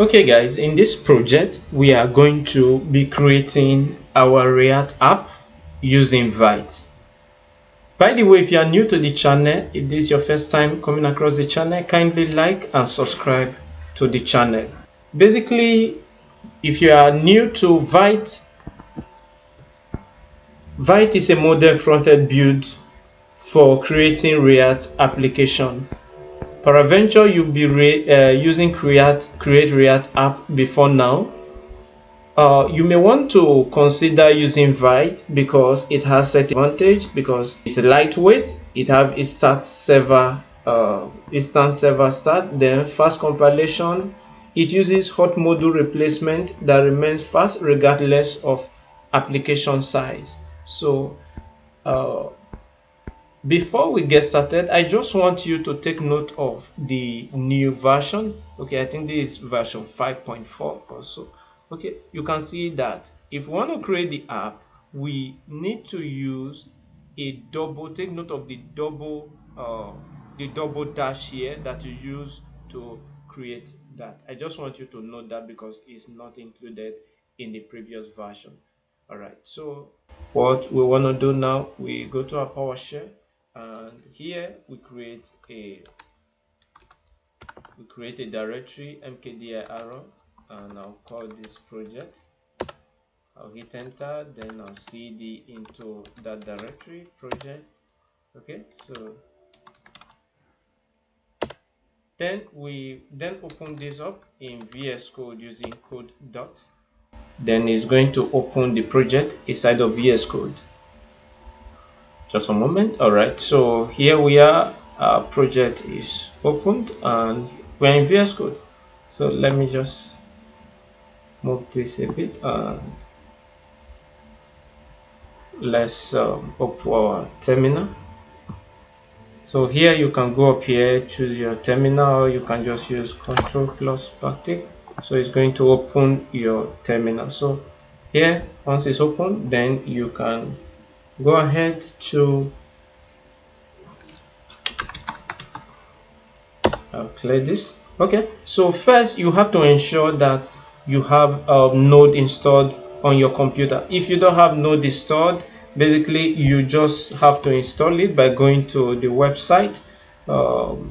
Okay guys, in this project we are going to be creating our React app using Vite. By the way, if you are new to the channel, if this is your first time coming across the channel, kindly like and subscribe to the channel. Basically, if you are new to Vite, Vite is a modern front-end build for creating React application. Peradventure you'll be using Create React app before now. You may want to consider using Vite because it has certain advantage, because it's lightweight, it have instant server start, then fast compilation. It uses hot module replacement that remains fast regardless of application size. So before we get started, I just want you to take note of the new version. Okay, I think this is version 5.4 or so. Okay, you can see that if we want to create the app, we need to use a double, take note of the double dash here that you use to create that. I just want you to note that because it's not included in the previous version. All right, so what we want to do now, we go to our PowerShell, and here we create a directory mkdir, and I'll call this project. I'll hit enter, then I'll cd into that directory project. Okay, so then we open this up in VS Code using code dot. Then it's going to open the project inside of VS Code. Just a moment. All right, so here we are. Our project is opened and we're in VS Code. So let me just move this a bit and let's open our terminal. So here you can go up here, choose your terminal, or you can just use Control plus backtick. So it's going to open your terminal. So here, once it's open, then you can go ahead to clear this. Okay, so first you have to ensure that you have Node installed on your computer. If you don't have Node installed, basically you just have to install it by going to the website nodejs.org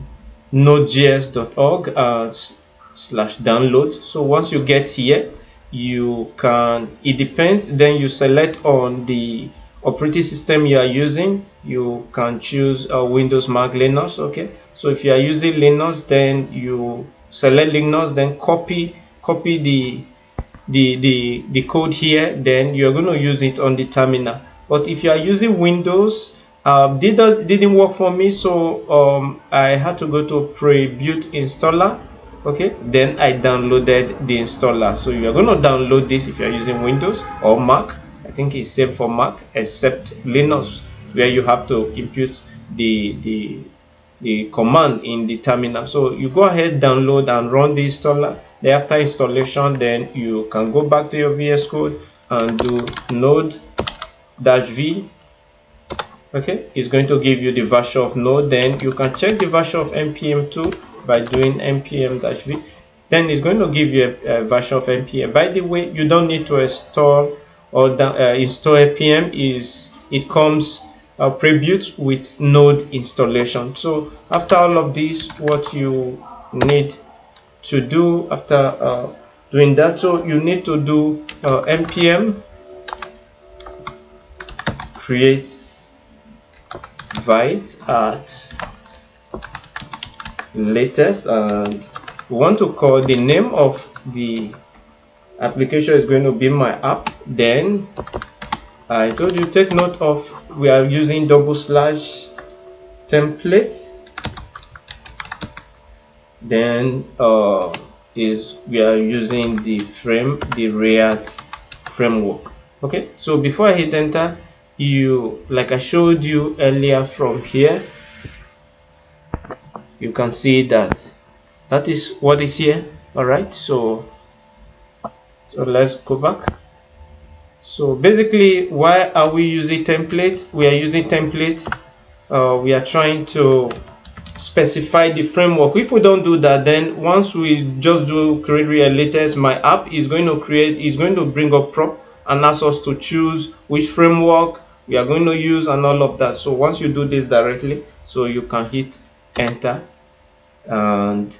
/download. So once you get here, you can, it depends, then you select on the operating system you are using. You can choose Windows, Mac, Linux. Okay, so if you are using Linux, then you select Linux, then copy the code here, then you're going to use it on the terminal. But if you are using Windows, didn't work for me, so I had to go to pre-built installer. Okay, then I downloaded the installer. So you are going to download this if you are using Windows or Mac. I think it's same for Mac, except Linux, where you have to input the command in the terminal. So you go ahead, download and run the installer. Then after installation, then you can go back to your VS Code and do node-v. Okay, it's going to give you the version of Node. Then you can check the version of npm2 by doing npm-v. Then it's going to give you a version of npm. By the way, you don't need to install or install npm. It comes pre-built with Node installation. So after all of this, what you need to do after doing that, so you need to do npm create Vite at latest, and we want to call the name of the application is going to be my app. Then I told you, take note of, we are using /template. Then we are using the React framework. Okay, so before I hit enter, like I showed you earlier, from here you can see that is what is here. All right, so let's go back. So basically, why are we using template? We are using template, we are trying to specify the framework. If we don't do that, then once we just do create real latest my app is going to bring up prop and ask us to choose which framework we are going to use and all of that. So once you do this directly, so you can hit enter, and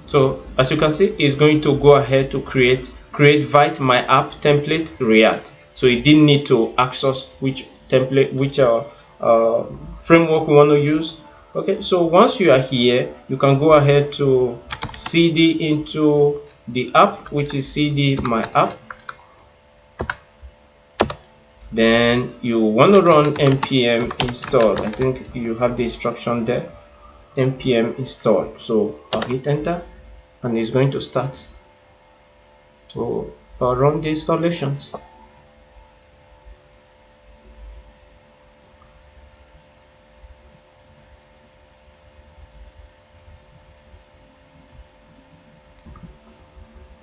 so as you can see, it's going to go ahead to create Vite my app template React. So it didn't need to ask us which template, which framework we want to use. Okay, so once you are here, you can go ahead to cd into the app, which is cd my app. Then you want to run npm install. I think you have the instruction there, npm install. So I'll hit enter, and it's going to start to run the installations.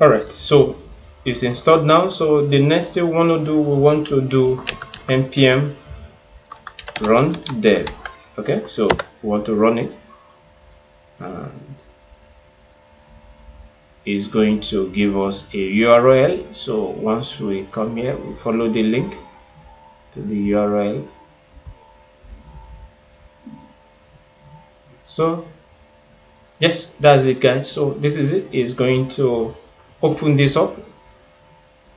Alright, so it's installed now. So the next thing we want to do npm run dev. Okay, so we want to run it, and is going to give us a URL. So once we come here, we follow the link to the URL. So yes, that's it, guys. So this is it. It's going to open this up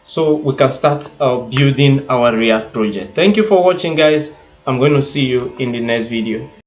so we can start building our React project. Thank you for watching, guys. I'm going to see you in the next video.